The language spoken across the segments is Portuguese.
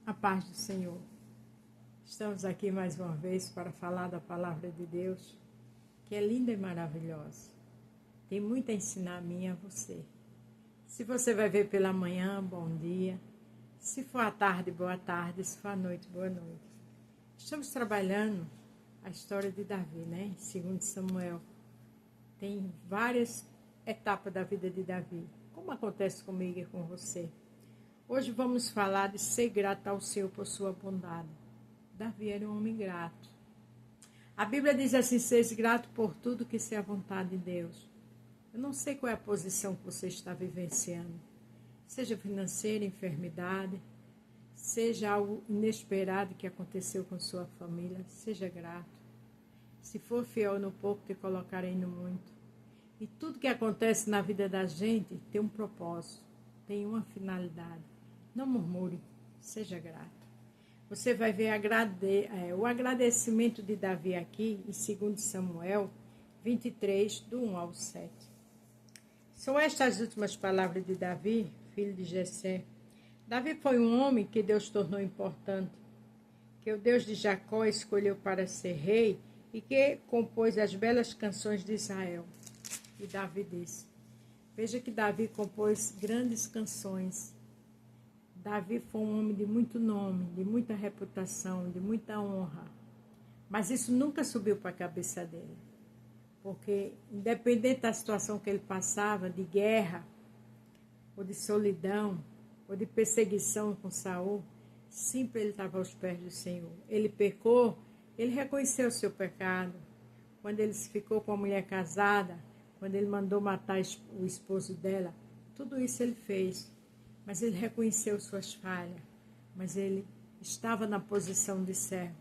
A paz do Senhor. Estamos aqui mais uma vez para falar da palavra de Deus, que é linda e maravilhosa. Tem muito a ensinar a mim e a você. Se você vai ver pela manhã, bom dia. Se for à tarde, boa tarde. Se for à noite, boa noite. Estamos trabalhando a história de Davi, né? Segundo Samuel. Tem várias etapas da vida de Davi. Como acontece comigo e com você? Hoje vamos falar de ser grato ao Senhor por sua bondade. Davi era um homem grato. A Bíblia diz assim: seja grato por tudo que seja a vontade de Deus. Eu não sei qual é a posição que você está vivenciando. Seja financeira, enfermidade, seja algo inesperado que aconteceu com sua família, seja grato. Se for fiel no pouco, te colocarei no muito. E tudo que acontece na vida da gente tem um propósito, tem uma finalidade. Não murmure, seja grato. Você vai ver o agradecimento de Davi aqui em 2 Samuel 23, do 1 ao 7. São estas as últimas palavras de Davi, filho de Jessé. Davi foi um homem que Deus tornou importante, que o Deus de Jacó escolheu para ser rei e que compôs as belas canções de Israel. E Davi disse, veja que Davi compôs grandes canções. Davi foi um homem de muito nome, de muita reputação, de muita honra. Mas isso nunca subiu para a cabeça dele. Porque, independente da situação que ele passava, de guerra, ou de solidão, ou de perseguição com Saul, sempre ele estava aos pés do Senhor. Ele pecou, ele reconheceu o seu pecado. Quando ele ficou com a mulher casada, quando ele mandou matar o esposo dela, tudo isso ele fez. Mas ele reconheceu suas falhas, mas ele estava na posição de servo.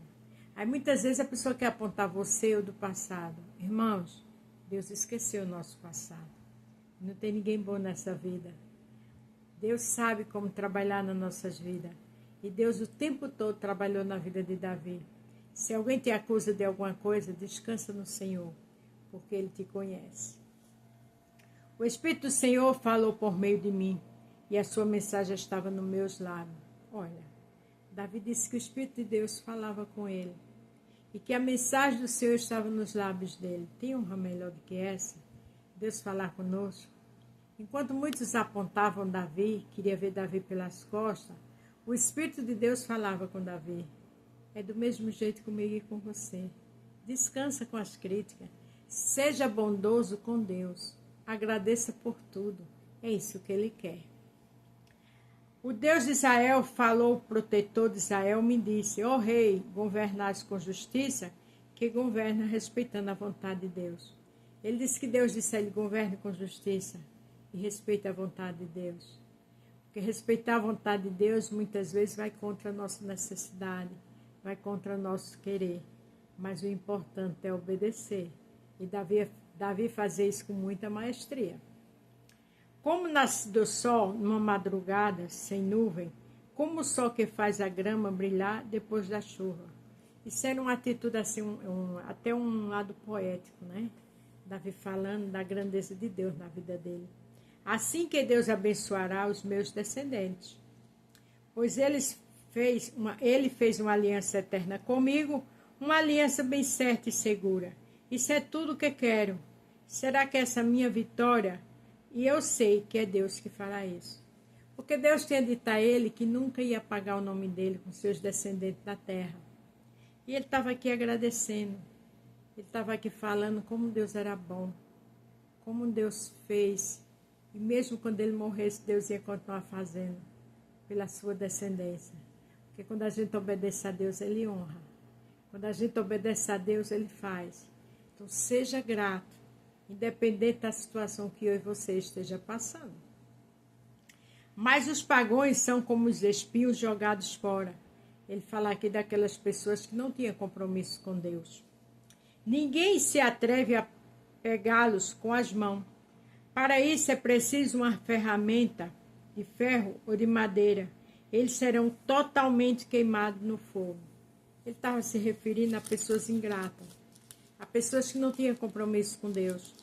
Aí muitas vezes a pessoa quer apontar você ou do passado. Irmãos, Deus esqueceu o nosso passado. Não tem ninguém bom nessa vida. Deus sabe como trabalhar nas nossas vidas. E Deus o tempo todo trabalhou na vida de Davi. Se alguém te acusa de alguma coisa, descansa no Senhor, porque Ele te conhece. O Espírito do Senhor falou por meio de mim. E a sua mensagem estava nos meus lábios. Olha, Davi disse que o Espírito de Deus falava com ele. E que a mensagem do Senhor estava nos lábios dele. Tem honra melhor do que essa? Deus falar conosco. Enquanto muitos apontavam Davi, queria ver Davi pelas costas, o Espírito de Deus falava com Davi. É do mesmo jeito comigo e com você. Descansa com as críticas. Seja bondoso com Deus. Agradeça por tudo. É isso que Ele quer. O Deus de Israel falou, o protetor de Israel me disse, ó rei, governais com justiça, que governa respeitando a vontade de Deus. Ele disse que Deus disse a ele, governe com justiça e respeite a vontade de Deus. Porque respeitar a vontade de Deus muitas vezes vai contra a nossa necessidade, vai contra o nosso querer. Mas o importante é obedecer. E Davi fazia isso com muita maestria. Como nasce do sol numa madrugada sem nuvem, como o sol que faz a grama brilhar depois da chuva. Isso era uma atitude assim, até um lado poético, né? Davi falando da grandeza de Deus na vida dele. Assim que Deus abençoará os meus descendentes. Pois ele fez uma aliança eterna comigo, uma aliança bem certa e segura. Isso é tudo o que quero. Será que essa minha vitória... E eu sei que é Deus que fará isso. Porque Deus tinha dito a ele que nunca ia apagar o nome dele com seus descendentes da terra. E ele estava aqui agradecendo. Ele estava aqui falando como Deus era bom. Como Deus fez. E mesmo quando ele morresse, Deus ia continuar fazendo pela sua descendência. Porque quando a gente obedece a Deus, Ele honra. Quando a gente obedece a Deus, Ele faz. Então seja grato. Independente da situação que eu e você esteja passando. Mas os pagões são como os espinhos jogados fora. Ele fala aqui daquelas pessoas que não tinham compromisso com Deus. Ninguém se atreve a pegá-los com as mãos. Para isso é preciso uma ferramenta de ferro ou de madeira. Eles serão totalmente queimados no fogo. Ele estava se referindo a pessoas ingratas. Há pessoas que não tinham compromisso com Deus.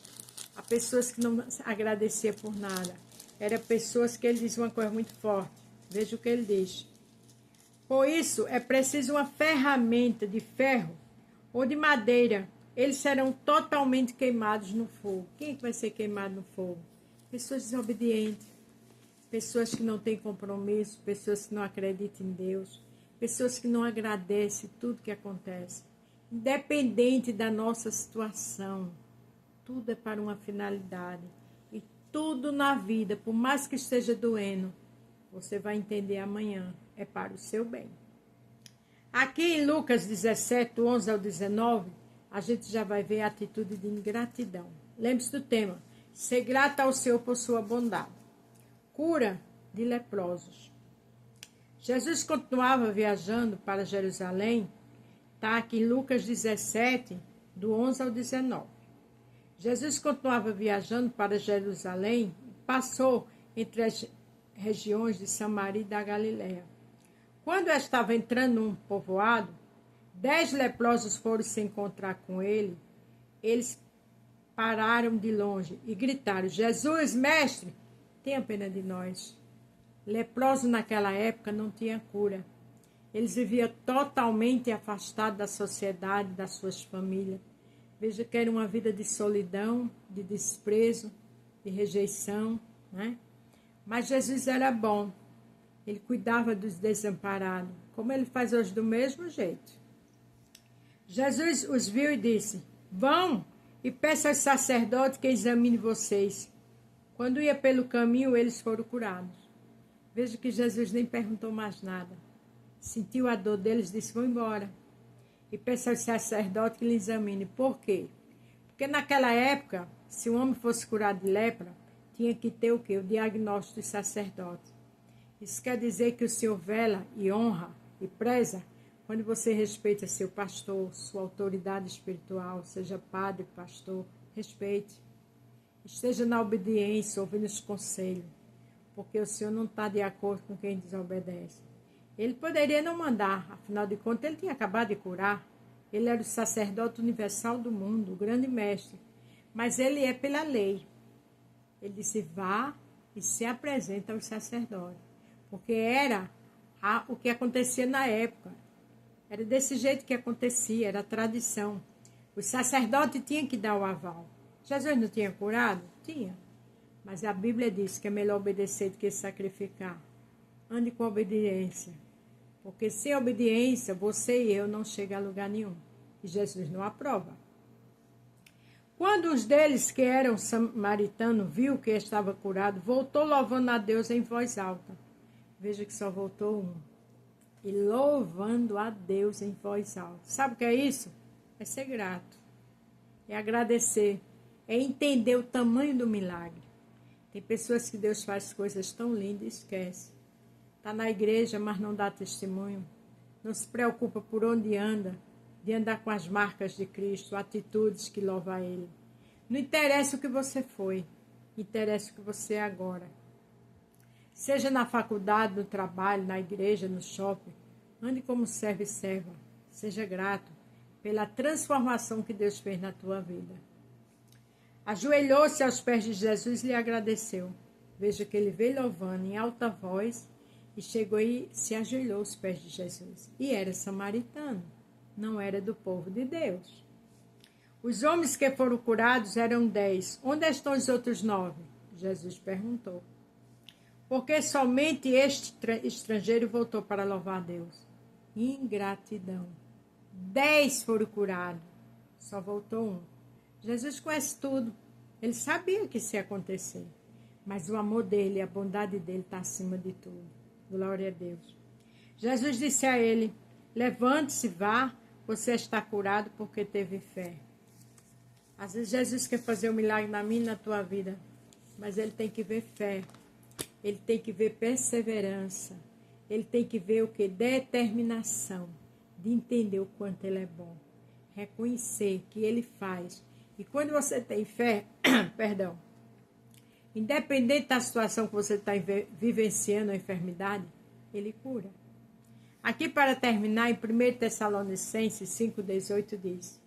Há pessoas que não agradeciam por nada. Eram pessoas que ele diz uma coisa muito forte. Veja o que ele diz. Por isso, é preciso uma ferramenta de ferro ou de madeira. Eles serão totalmente queimados no fogo. Quem é que vai ser queimado no fogo? Pessoas desobedientes, pessoas que não têm compromisso, pessoas que não acreditam em Deus, pessoas que não agradecem tudo que acontece. Independente da nossa situação, tudo é para uma finalidade. E tudo na vida, por mais que esteja doendo, você vai entender amanhã, é para o seu bem. Aqui em Lucas 17, 11 ao 19, a gente já vai ver a atitude de ingratidão. Lembre-se do tema, ser grata ao Senhor por sua bondade. Cura de leprosos. Jesus continuava viajando para Jerusalém, está aqui em Lucas 17, do 11 ao 19. Jesus continuava viajando para Jerusalém, passou entre as regiões de Samaria e da Galiléia. Quando estava entrando num povoado, 10 leprosos foram se encontrar com ele. Eles pararam de longe e gritaram: Jesus, mestre, tenha pena de nós. Leprosos naquela época não tinha cura. Eles viviam totalmente afastados da sociedade, das suas famílias. Veja que era uma vida de solidão, de desprezo, de rejeição, né? Mas Jesus era bom. Ele cuidava dos desamparados, como ele faz hoje do mesmo jeito. Jesus os viu e disse: vão e peça aos sacerdotes que examine vocês. Quando ia pelo caminho, eles foram curados. Veja que Jesus nem perguntou mais nada. Sentiu a dor deles e disse: vão embora. E peça aos sacerdotes que lhe examine. Por quê? Porque naquela época, se um homem fosse curado de lepra, tinha que ter o quê? O diagnóstico do sacerdote. Isso quer dizer que o Senhor vela e honra e preza quando você respeita seu pastor, sua autoridade espiritual, seja padre, pastor, respeite. Esteja na obediência, ouvindo os conselhos, porque o Senhor não está de acordo com quem desobedece. Ele poderia não mandar, afinal de contas, ele tinha acabado de curar. Ele era o sacerdote universal do mundo, o grande mestre. Mas ele é pela lei. Ele disse: vá e se apresenta aos sacerdotes. Porque era o que acontecia na época. Era desse jeito que acontecia, era a tradição. O sacerdote tinha que dar o aval. Jesus não tinha curado? Tinha. Mas a Bíblia diz que é melhor obedecer do que sacrificar. Ande com obediência. Porque sem obediência, você e eu não chegam a lugar nenhum. E Jesus não aprova. Quando os deles que eram samaritanos viu que estava curado, voltou louvando a Deus em voz alta. Veja que só voltou um. E louvando a Deus em voz alta. Sabe o que é isso? É ser grato. É agradecer. É entender o tamanho do milagre. Tem pessoas que Deus faz coisas tão lindas e esquece. Está na igreja, mas não dá testemunho. Não se preocupa por onde anda, de andar com as marcas de Cristo, atitudes que louvam a Ele. Não interessa o que você foi, interessa o que você é agora. Seja na faculdade, no trabalho, na igreja, no shopping, ande como servo e serva. Seja grato pela transformação que Deus fez na tua vida. Ajoelhou-se aos pés de Jesus e lhe agradeceu. Veja que ele veio louvando em alta voz e chegou e se ajoelhou aos pés de Jesus. E era samaritano, não era do povo de Deus. Os homens que foram curados eram 10. Onde estão os outros 9? Jesus perguntou. Porque somente este estrangeiro voltou para louvar a Deus. Ingratidão. 10 foram curados, só voltou um. Jesus conhece tudo. Ele sabia que isso ia acontecer. Mas o amor dele, a bondade dele está acima de tudo. Glória a Deus. Jesus disse a ele: levante-se, vá, você está curado porque teve fé. Às vezes Jesus quer fazer um milagre na minha e na tua vida, mas ele tem que ver fé. Ele tem que ver perseverança. Ele tem que ver o que? Determinação. De entender o quanto ele é bom. Reconhecer que ele faz. E quando você tem fé, perdão, independente da situação que você está vivenciando a enfermidade, ele cura. Aqui para terminar, em 1 Tessalonicenses 5,18 diz: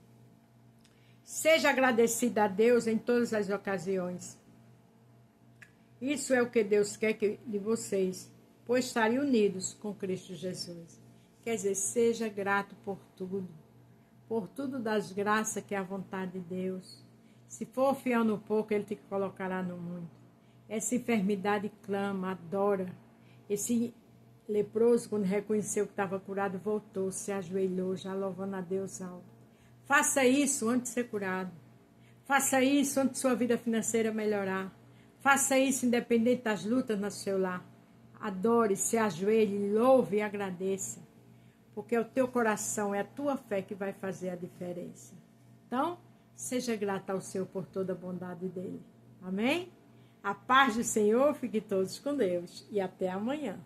seja agradecido a Deus em todas as ocasiões. Isso é o que Deus quer de vocês, pois estarem unidos com Cristo Jesus. Quer dizer, seja grato por tudo das graças que é a vontade de Deus. Se for fiel no pouco, Ele te colocará no muito. Essa enfermidade clama, adora. Esse leproso, quando reconheceu que estava curado, voltou, se ajoelhou, já louvando a Deus alto. Faça isso antes de ser curado. Faça isso antes de sua vida financeira melhorar. Faça isso independente das lutas no seu lar. Adore, se ajoelhe, louve e agradeça. Porque é o teu coração, é a tua fé que vai fazer a diferença. Então, seja grato ao Senhor por toda a bondade dele. Amém? A paz do Senhor, fique todos com Deus. E até amanhã.